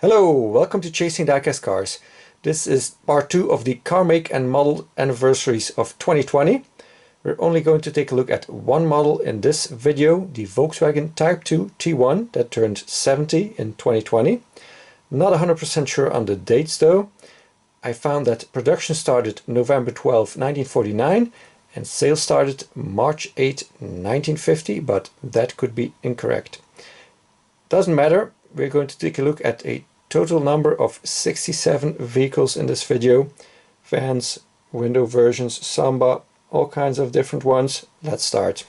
Hello, welcome to Chasing Diecast Cars. This is part 2 of the car make and model anniversaries of 2020. We're only going to take a look at one model in this video, the Volkswagen Type 2 T1 that turned 70 in 2020. Not 100% sure on the dates though. I found that production started November 12, 1949 and sales started March 8, 1950, but that could be incorrect. Doesn't matter, we're going to take a look at a total number of 67 vehicles in this video. Vans, window versions, Samba, all kinds of different ones. Let's start.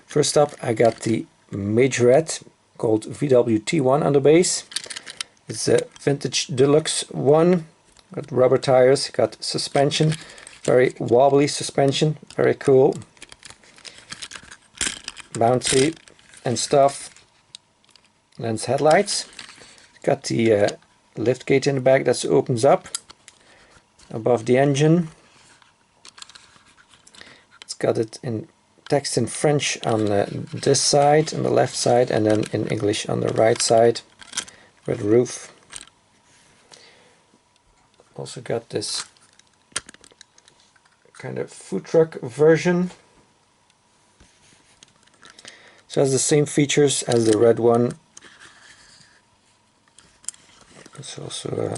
First up I got the Majorette called VW T1 on the base. It's a vintage deluxe one. Got rubber tires, got suspension, very wobbly suspension, very cool. Bouncy and stuff. Lens headlights. Got the lift gate in the back that opens up above the engine. It's got it in text in French on this side, on the left side, and then in English on the right side. Red roof. Also got this kind of food truck version. So it has the same features as the red one. It's also a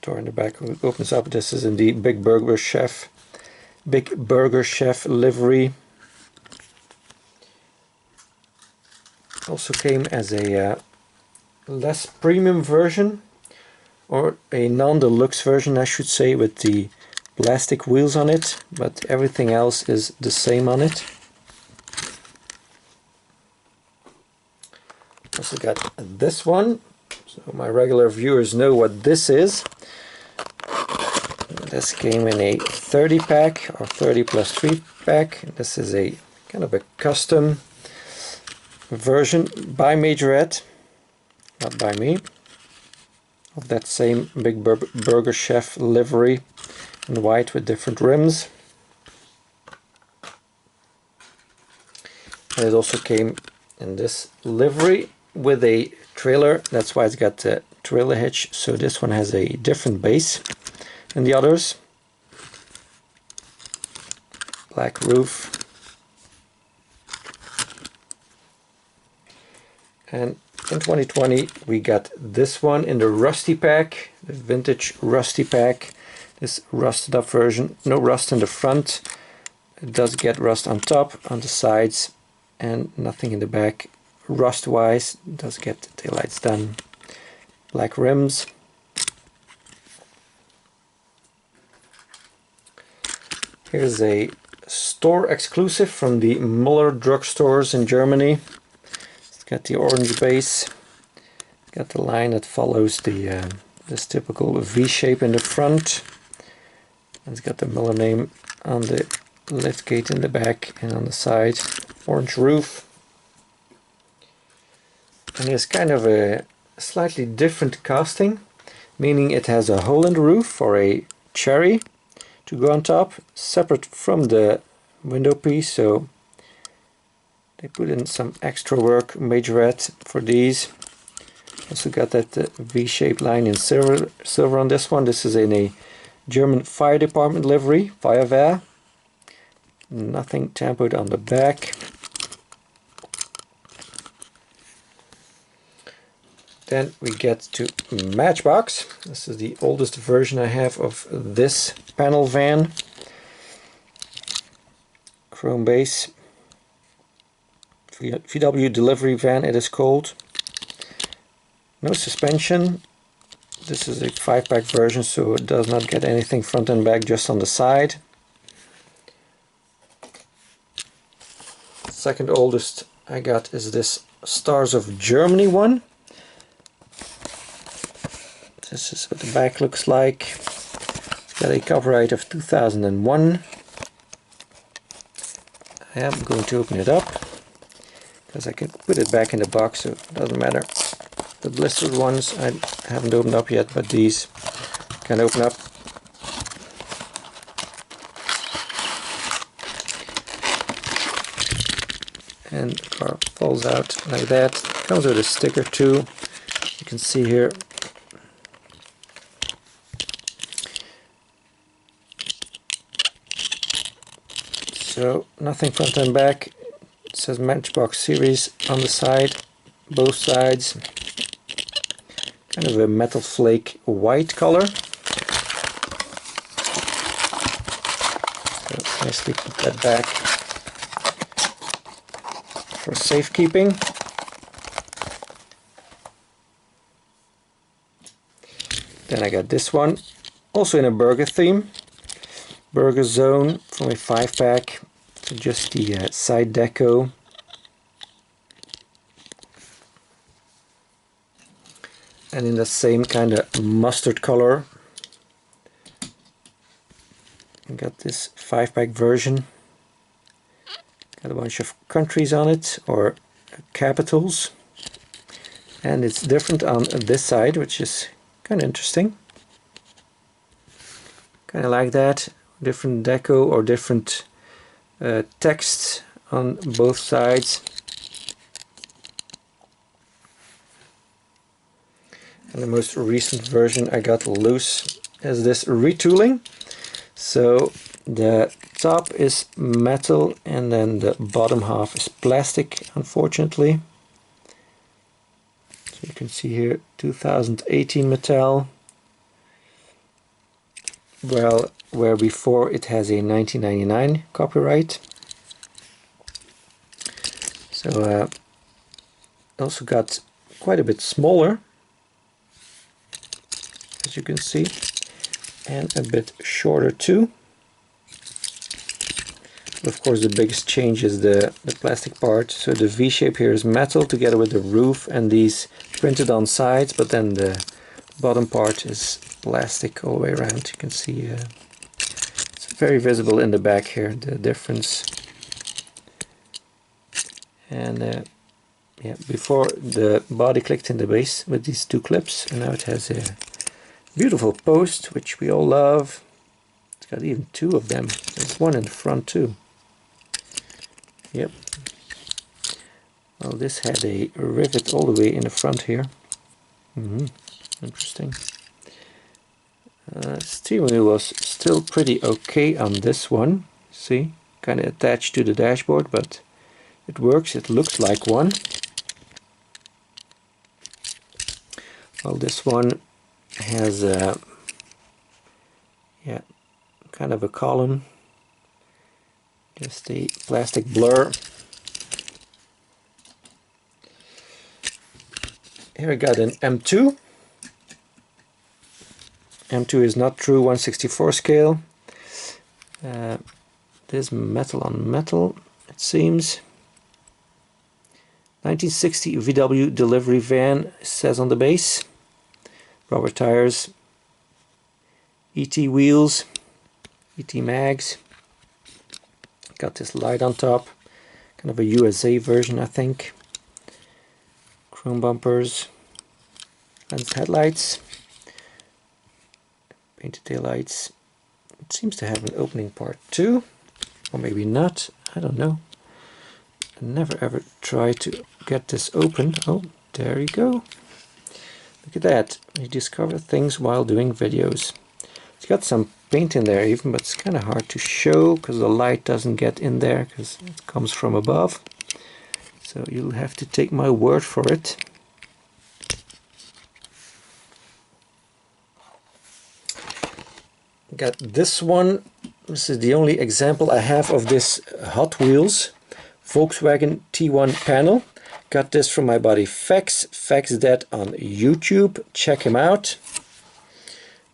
door in the back opens up. This is in the Big Burger Chef livery. Also came as a less premium version, or a non-deluxe version I should say, with the plastic wheels on it, but everything else is the same on it. Also got this one. So my regular viewers know what this is. This came in a 30 pack or 30 plus 3 pack. This is a kind of a custom version by Majorette, not by me, of that same Big Burger Chef livery in white with different rims. And it also came in this livery with a trailer. That's why it's got the trailer hitch, so this one has a different base than the others. Black roof. And in 2020 we got this one in the rusty pack, the vintage rusty pack. This rusted up version, no rust in the front. It does get rust on top, on the sides, and nothing in the back. Rust wise, does get the taillights done. Black rims. Here's a store exclusive from the Muller drugstores in Germany. It's got the orange base. Got the line that follows the this typical V shape in the front. And it's got the Muller name on the lift gate in the back and on the side. Orange roof. And it's kind of a slightly different casting, meaning it has a hole in the roof for a cherry to go on top, separate from the window piece, so they put in some extra work, Majorette, for these. Also got that V-shaped line in silver on this one. This is in a German fire department livery, Feuerwehr. Nothing tampered on the back. Then we get to Matchbox. This is the oldest version I have of this panel van. Chrome base. VW delivery van it is called. No suspension. This is a 5-pack version, so it does not get anything front and back, just on the side. Second oldest I got is this Stars of Germany one. This is what the back looks like. It's got a copyright of 2001. I am going to open it up because I can put it back in the box, so it doesn't matter. The blistered ones I haven't opened up yet, but these can open up. And the car falls out like that. Comes with a sticker too. can see here, so nothing front and back. It says Matchbox series on the side, both sides. Kind of a metal flake white color. So nicely put that back for safekeeping. Then I got this one, also in a burger theme. Burger Zone from a 5-pack. So just the side deco. And in the same kind of mustard color. I got this 5-pack version. Got a bunch of countries on it, or capitals. And it's different on this side, which is kind of interesting. Kind of like that. Different deco or different text on both sides. And the most recent version I got loose is this retooling. So the top is metal and then the bottom half is plastic, unfortunately. So you can see here 2018 Mattel. Well, where before it has a 1999 copyright. So also got quite a bit smaller, as you can see, and a bit shorter too. But of course the biggest change is the plastic part. So the V shape here is metal together with the roof and these printed on sides, but then the bottom part is plastic all the way around. You can see it's very visible in the back here, the difference. And yeah, before the body clicked in the base with these two clips, and now it has a beautiful post, which we all love. It's got even two of them. There's one in the front too. Yep. Well, this had a rivet all the way in the front here. Interesting. Steering wheel was still pretty okay on this one. See, kind of attached to the dashboard, but it works. It looks like one. Well, this one has yeah, kind of a column, just a plastic blur. Here I got an M2. M2 is not true 1/64 scale. This metal on metal, it seems. 1960 VW delivery van, says on the base. Rubber tires, ET wheels, ET mags. Got this light on top, kind of a USA version, I think. Chrome bumpers, lens headlights, painted taillights. It seems to have an opening part too, or maybe not, I don't know. I never ever tried to get this open. Oh, there you go. Look at that, you discover things while doing videos. It's got some paint in there even, but it's kind of hard to show because the light doesn't get in there because it comes from above. So you'll have to take my word for it. Got this one. This is the only example I have of this Hot Wheels Volkswagen T1 panel. Got this from my buddy Fex that on YouTube. Check him out.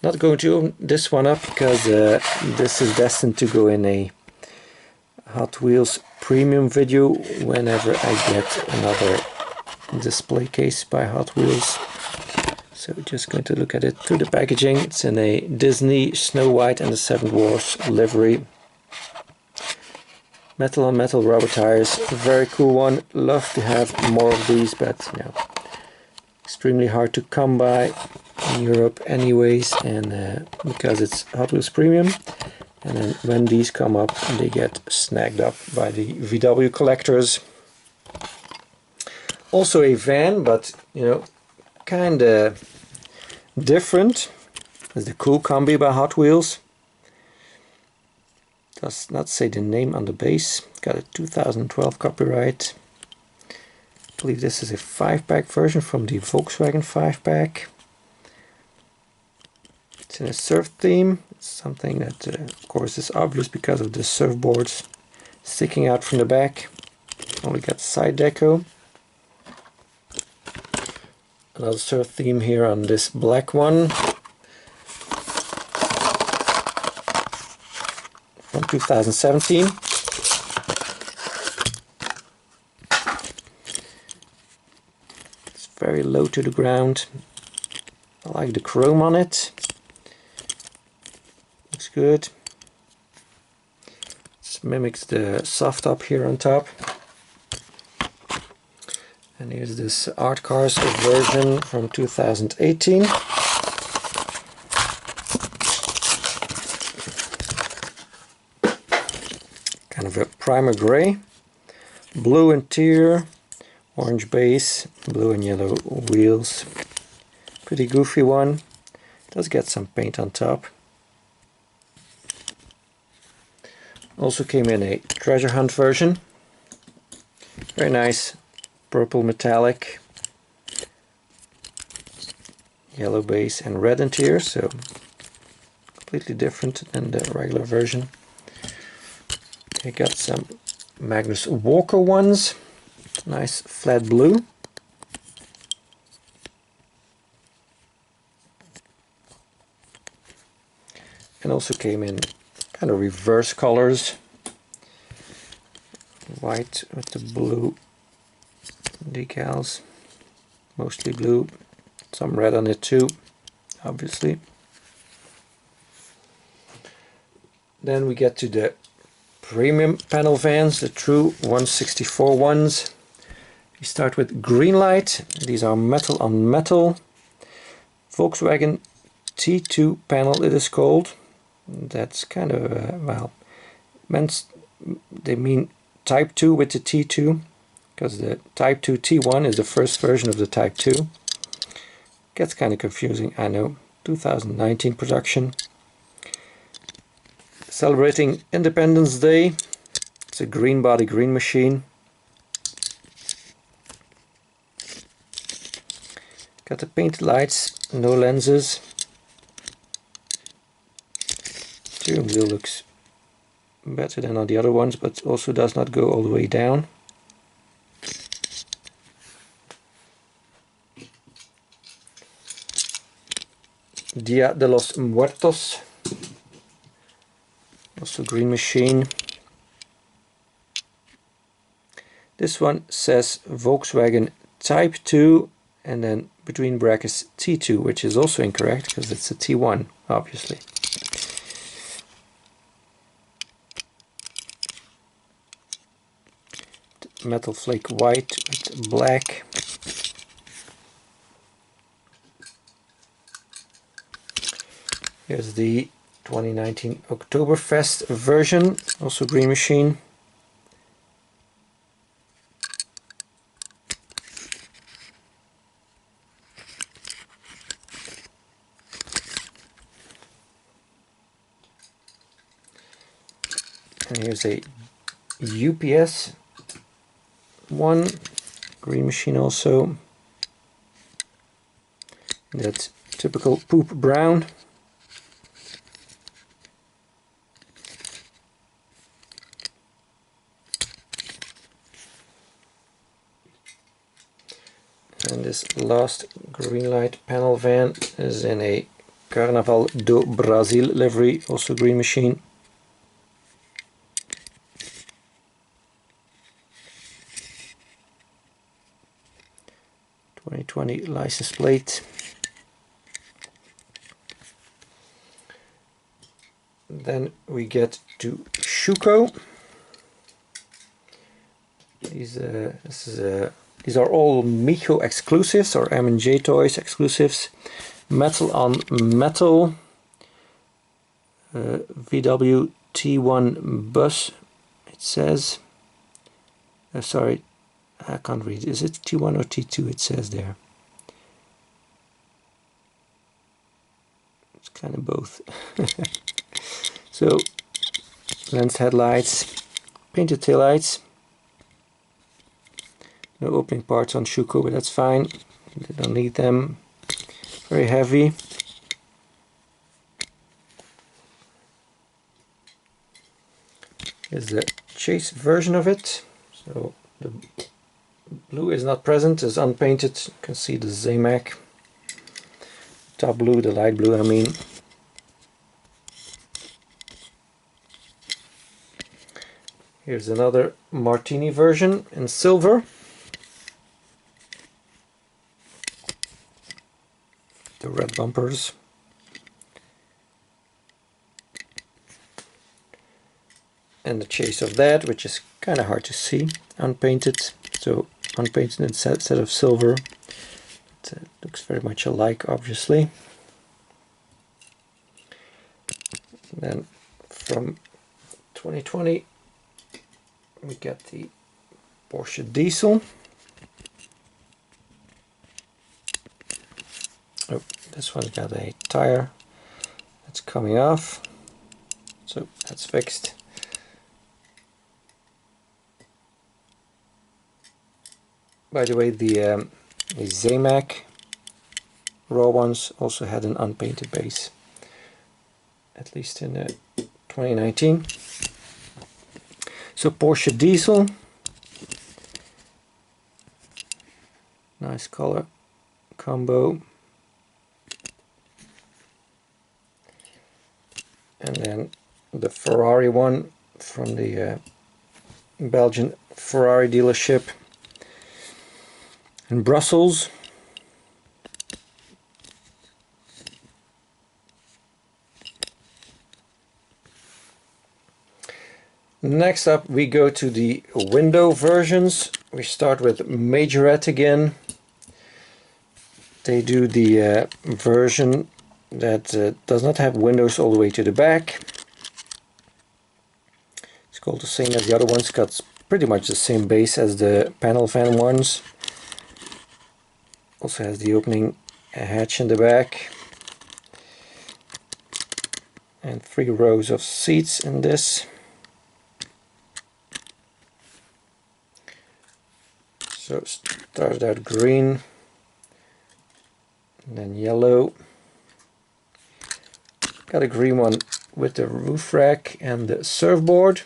Not going to open this one up because this is destined to go in a Hot Wheels premium video whenever I get another display case by Hot Wheels. So we're just going to look at it through the packaging. It's in a Disney Snow White and the Seven Dwarfs livery. Metal on metal rubber tires, a very cool one. Love to have more of these, but you know, extremely hard to come by in Europe anyways, and because it's Hot Wheels Premium. And then when these come up, they get snagged up by the VW collectors. Also a van, but you know, kinda different is the Cool Combi by Hot Wheels. Does not say the name on the base. Got a 2012 copyright. I believe this is a 5-pack version from the Volkswagen 5-pack. It's in a surf theme. It's something that of course is obvious because of the surfboards sticking out from the back. Only got side deco. Another surf theme here on this black one from 2017. It's very low to the ground. I like the chrome on it. Looks good. Just mimics the soft top here on top. And here's this Art Cars version from 2018. Kind of a primer gray, blue interior, orange base, blue and yellow wheels. Pretty goofy one. Does get some paint on top. Also came in a treasure hunt version. Very nice. Purple metallic, yellow base and red interior, so completely different than the regular version. I got some Magnus Walker ones, nice flat blue. And also came in kind of reverse colors, white with the blue decals, mostly blue, some red on it too, obviously. Then we get to the premium panel vans, the true 164 ones. We start with Greenlight. These are metal on metal. Volkswagen T2 panel it is called. That's kind of, well, they mean Type 2 with the T2. Because the Type 2 T1 is the first version of the Type 2. Gets kind of confusing, I know. 2019 production. Celebrating Independence Day. It's a green body, green machine. Got the painted lights, no lenses. Steering wheel looks better than on the other ones, but also does not go all the way down. Dia de los Muertos, also green machine. This one says Volkswagen Type 2 and then between brackets T2, which is also incorrect because it's a T1 obviously. Metal flake white with black. Here's the 2019 Oktoberfest version, also green machine. And here's a UPS one, green machine also. That's typical poop brown. And this last Greenlight panel van is in a Carnaval do Brasil livery, also green machine. .2020 license plate. Then we get to Schuco. These are all Micho exclusives or M&J Toys exclusives. Metal on metal. VW T1 bus, it says. Sorry, I can't read. Is it T1 or T2? It says there. kind of both. So lens headlights, painted taillights. No opening parts on Schuco, but that's fine. They don't need them. Very heavy. Here's the chase version of it. So the blue is not present, it's unpainted. You can see the Zamac. Top blue, the light blue I mean. Here's another Martini version in silver. The red bumpers. And the chase of that, which is kind of hard to see, unpainted. So unpainted instead of silver. It looks very much alike, obviously. Then from 2020 we get the Porsche diesel. Oh, this one's got a tire that's coming off, so that's fixed. By the way, the Zamac raw ones also had an unpainted base, at least in 2019. So Porsche diesel, nice color combo. And then the Ferrari one from the Belgian Ferrari dealership in Brussels. Next up we go to the window versions. We start with Majorette again. They do the version that does not have windows all the way to the back. It's called the same as the other ones, got pretty much the same base as the panel van ones. Also has the opening hatch in the back. And 3 rows of seats in this. So started out green, and then yellow. Got a green one with the roof rack and the surfboard.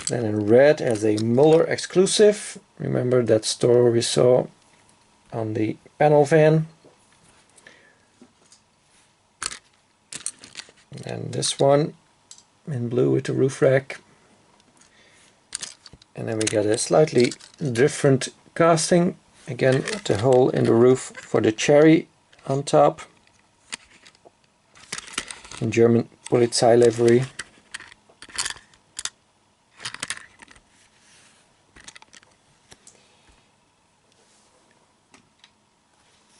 Then in red as a Muller exclusive. Remember that store we saw on the panel van. And this one in blue with the roof rack. And then we got a slightly different casting. Again, the hole in the roof for the cherry on top. In German Polizei livery.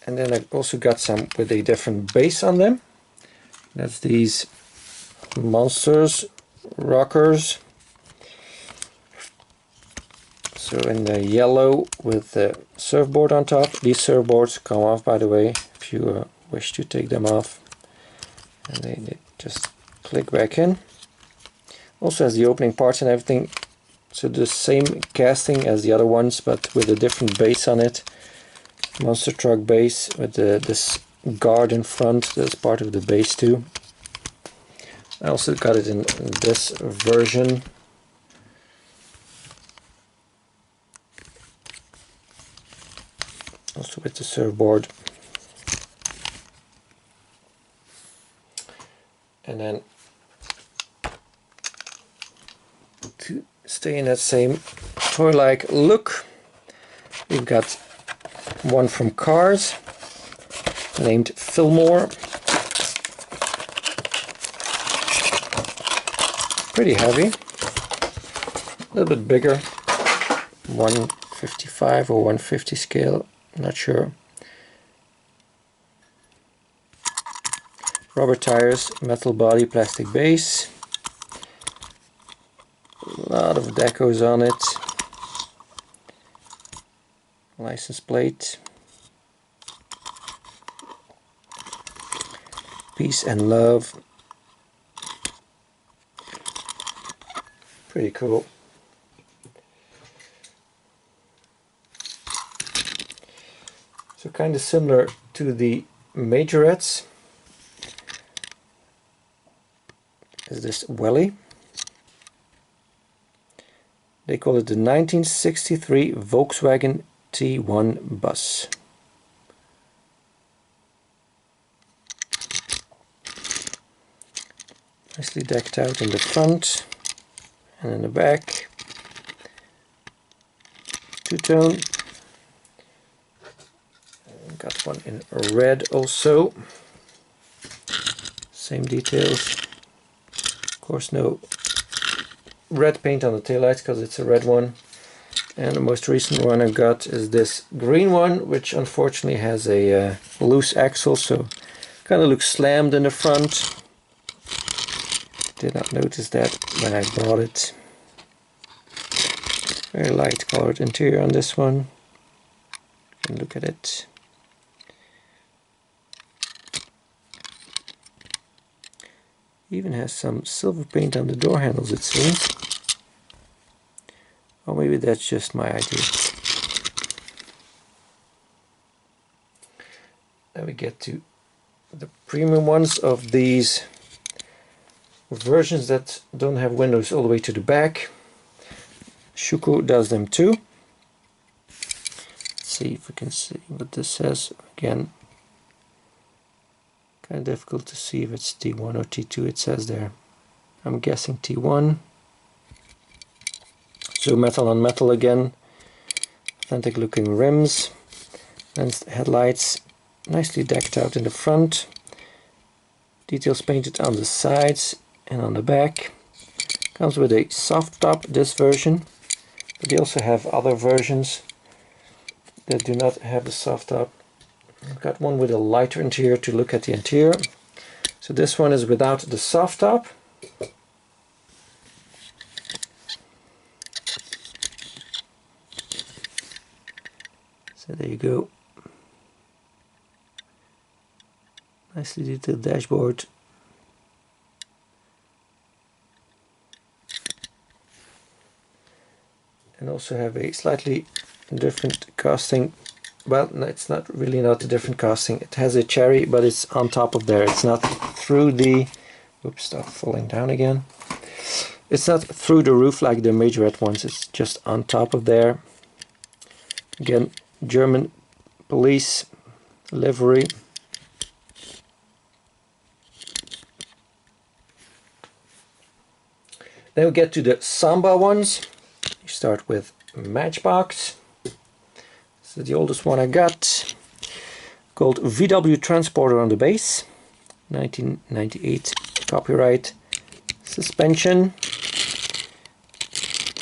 And then I also got some with a different base on them. That's these Monsters rockers. So in the yellow with the surfboard on top. These surfboards come off, by the way, if you wish to take them off. And they just click back in. Also has the opening parts and everything. So the same casting as the other ones, but with a different base on it. Monster truck base with this guard in front. That's part of the base too. I also got it in this version. Also with the surfboard. And then to stay in that same toy-like look, we've got one from Cars named Fillmore. Pretty heavy, a little bit bigger, 155 or 150 scale, not sure. Rubber tires, metal body, plastic base. A lot of decos on it. License plate. peace and love. Pretty cool. So kind of similar to the Majorettes is this welly. They call it the 1963 Volkswagen T1 bus. Nicely decked out in the front and in the back. Two-tone. Got one in red also. Same details. Of course no red paint on the taillights because it's a red one. And the most recent one I got is this green one, which unfortunately has a loose axle, so kind of looks slammed in the front. Did not notice that when I bought it. Very light colored interior on this one. You can look at it. Even has some silver paint on the door handles, it seems. Or maybe that's just my idea. Then we get to the premium ones of these versions that don't have windows all the way to the back. Schuco does them too. Let's see if we can see what this says. Again, kind of difficult to see if it's T1 or T2. It says there. I'm guessing T1. So metal on metal again. Authentic looking rims. And headlights nicely decked out in the front. Details painted on the sides and on the back. Comes with a soft top, this version. But they also have other versions that do not have the soft top. I've got one with a lighter interior to look at the interior. So this one is without the soft top. So there you go. Nicely detailed dashboard. And also have a slightly different casting. Well, no, it's not really not a different casting. It has a cherry, but it's on top of there. It's not through the... Oops, stop falling down again. It's not through the roof like the Majorette ones. It's just on top of there. Again, German police livery. Then we get to the Samba ones. You start with Matchbox. This is the oldest one I got. Called VW Transporter on the base. 1998 copyright. Suspension.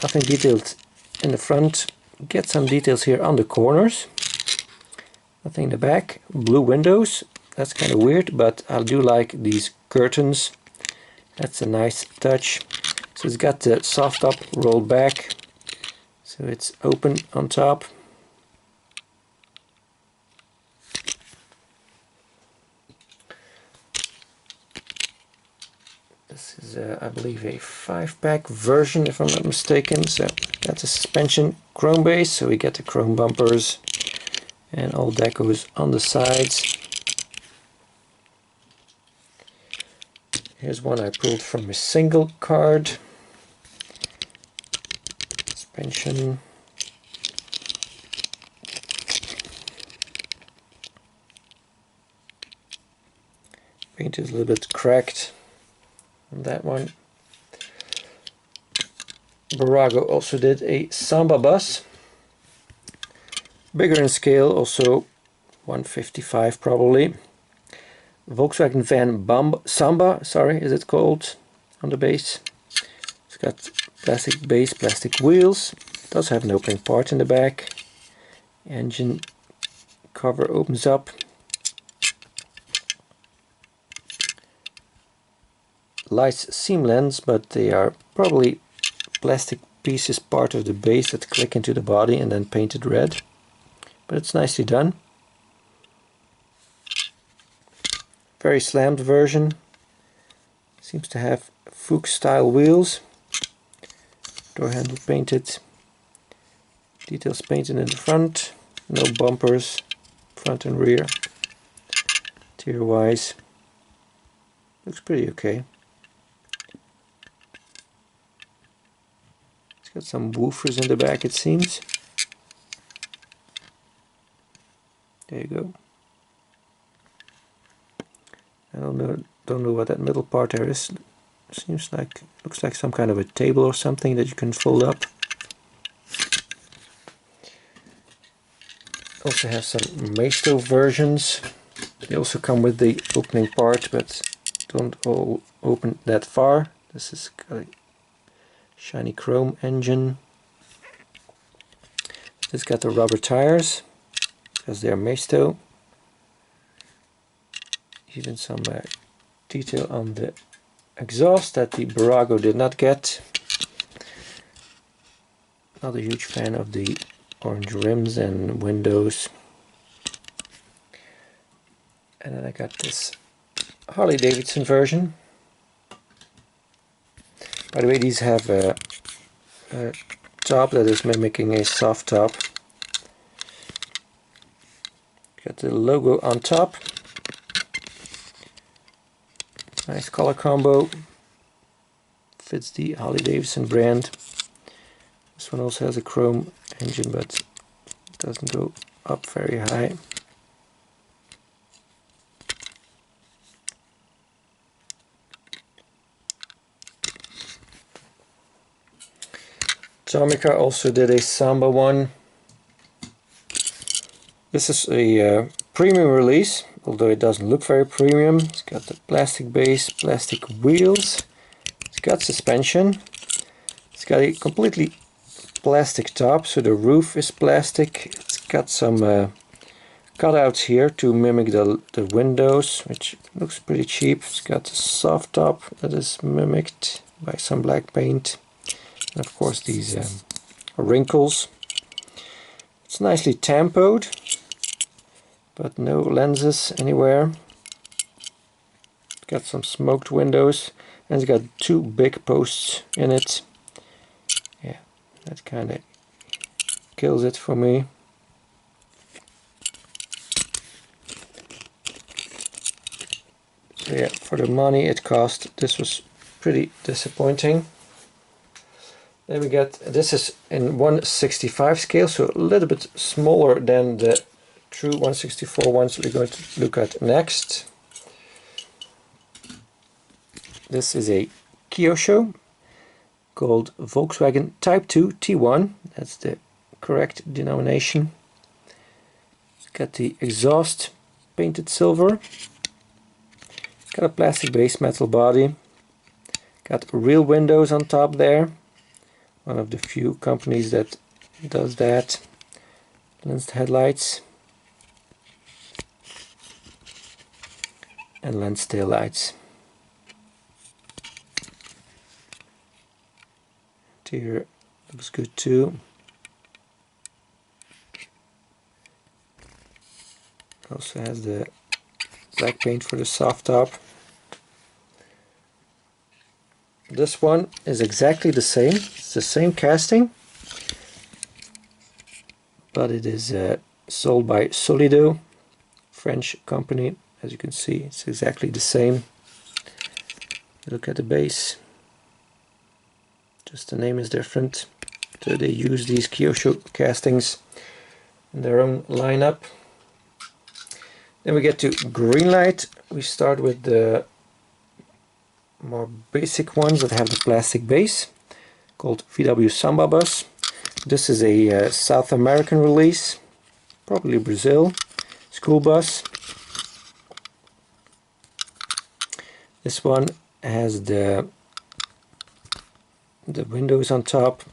Nothing detailed in the front. Get some details here on the corners. Nothing in the back. Blue windows. That's kind of weird, but I do like these curtains. That's a nice touch. So it's got the soft top rolled back. So it's open on top. This is, I believe, a 5-pack version, if I'm not mistaken. So got the suspension chrome base, so we get the chrome bumpers and all decos on the sides. Here's one I pulled from a single card. Suspension. Paint is a little bit cracked on that one. Barago also did a Samba bus. Bigger in scale, also 155 probably. Volkswagen van Samba, sorry, is it called, on the base. It's got plastic base, plastic wheels. It does have an opening part in the back. Engine cover opens up. Lights seem lens, but they are probably plastic pieces part of the base that click into the body and then painted red. But it's nicely done. very slammed version. Seems to have Fuchs style wheels. Door handle painted. Details painted in the front. No bumpers, front and rear. Interior wise, looks pretty okay. It's got some woofers in the back, it seems. There you go. I don't know what that middle part there is. Looks like some kind of a table or something that you can fold up. Also has some Maisto versions. They also come with the opening part, but don't all open that far. This is got a shiny chrome engine. It's got the rubber tires, because they are Maisto. Even some detail on the exhaust that the Barago did not get. Not a huge fan of the orange rims and windows. And then I got this Harley Davidson version. By the way, these have a top that is mimicking a soft top. Got the logo on top. Nice color combo. Fits the Harley Davidson brand. This one also has a chrome engine, but it doesn't go up very high. Tomica also did a Samba one. This is a premium release, although it doesn't look very premium. It's got the plastic base, plastic wheels. It's got suspension. It's got a completely plastic top, so the roof is plastic. It's got some cutouts here to mimic the windows, which looks pretty cheap. It's got a soft top that is mimicked by some black paint. And of course these wrinkles. It's nicely tampoed, but no lenses anywhere. It's got some smoked windows, and it's got two big posts in it. Yeah, that kind of kills it for me. So yeah, for the money it cost, this was pretty disappointing. Then we get, this is in 1/65 scale, so a little bit smaller than the true 1/64 ones we're going to look at next. This is a Kyosho called Volkswagen Type 2 T1. That's the correct denomination. It's got the exhaust painted silver. It's got a plastic base metal body. Got real windows on top there. One of the few companies that does that. Lensed headlights and lens tail lights. Interior looks good too. Also has the black paint for the soft top. This one is exactly the same. It's the same casting, but it is sold by Solido, French company. As you can see, it's exactly the same. Look at the base. Just the name is different. So they use these Kyosho castings in their own lineup. Then we get to Greenlight. We start with the more basic ones that have the plastic base, called VW Samba bus. This is a South American release, probably Brazil, school bus. This one has the windows on top,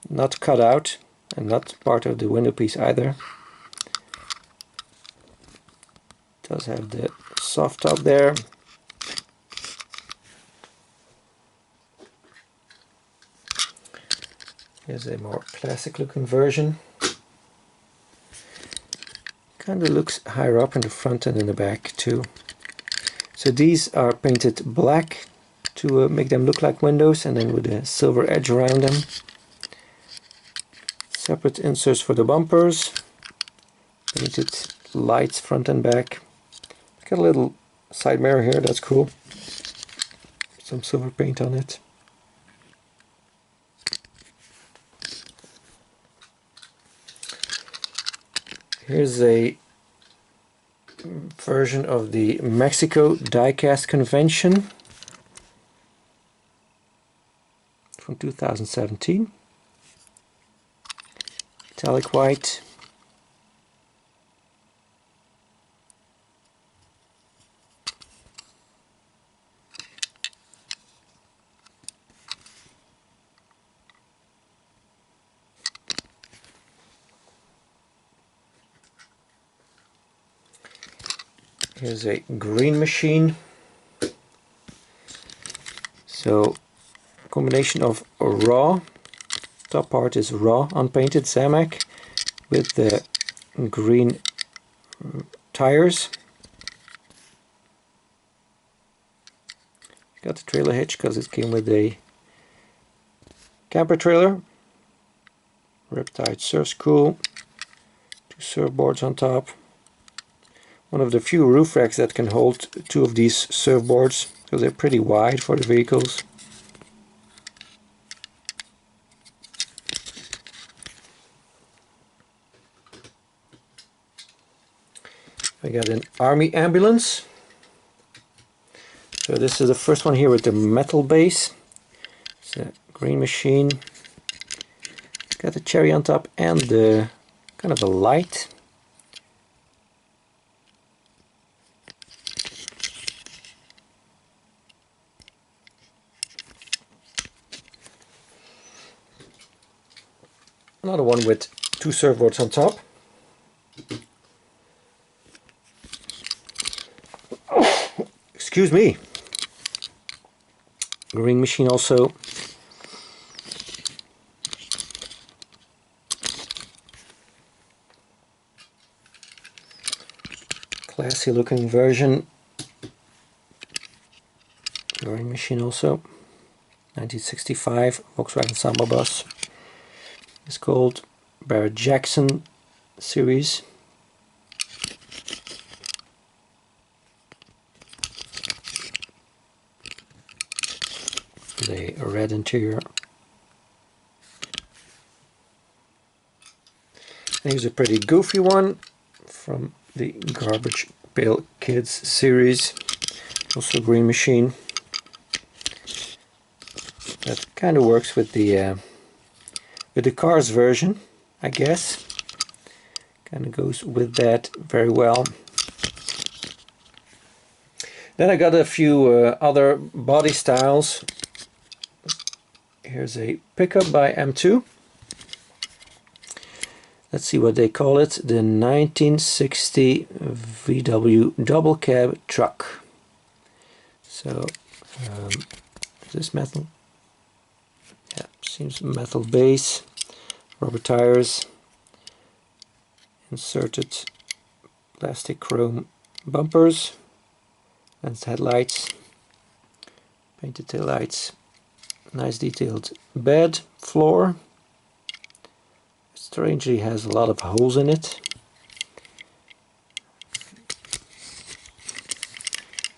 not cut out and not part of the window piece either. It does have the soft top there. Here's a more classic looking version. Kind of looks higher up in the front and in the back too. So these are painted black to make them look like windows, and then with a silver edge around them. Separate inserts for the bumpers. Painted lights front and back. Got a little side mirror here, that's cool. Some silver paint on it. Here's a version of the Mexico Diecast convention from 2017. Metallic white. Here's a green machine. So combination of raw, top part is raw unpainted Zamac with the green tires. Got the trailer hitch because it came with a camper trailer. Riptide surf school, 2 surfboards on top. One of the few roof racks that can hold 2 of these surfboards because they're pretty wide for the vehicles. I got an army ambulance. So this is the first one here with the metal base. It's a green machine. Got the cherry on top and the kind of a light. Another one with 2 surfboards on top. Excuse me. Green machine also. Classy looking version. Green machine also. 1965 Volkswagen Samba bus. It's called Barrett Jackson series. With a red interior. And here's a pretty goofy one from the Garbage Pail Kids series. Also green machine. That kind of works with the Cars version, I guess. Kind of goes with that very well. Then I got a few other body styles. Here's a pickup by M2. Let's see what they call it. The 1960 VW double cab truck. So, is this metal? Yeah, seems metal base. Rubber tires. Inserted plastic chrome bumpers. Lens headlights. Painted taillights. Nice detailed bed, floor. Strangely has a lot of holes in it.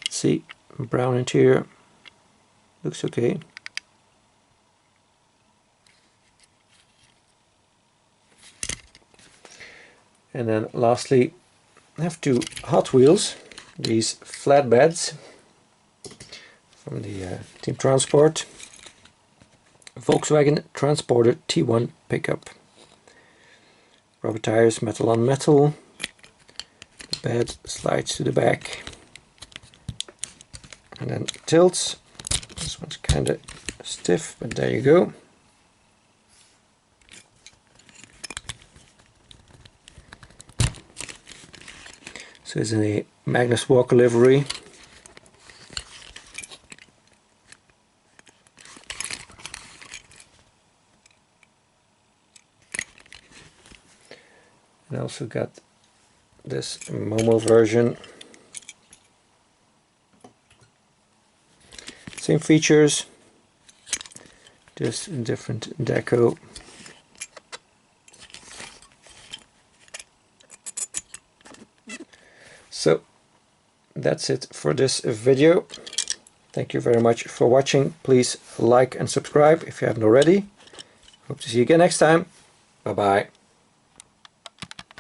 See, brown interior. Looks okay. And then lastly, I have 2 Hot Wheels. These flatbeds from the Team Transport. Volkswagen Transporter T1 pickup. Rubber tires, metal on metal. The bed slides to the back. And then tilts. This one's kind of stiff, but there you go. So it's in a Magnus Walker livery. And I also got this Momo version. Same features, just in different deco. So that's it for this video. Thank you very much for watching. Please like and subscribe if you haven't already. Hope to see you again next time. Bye bye.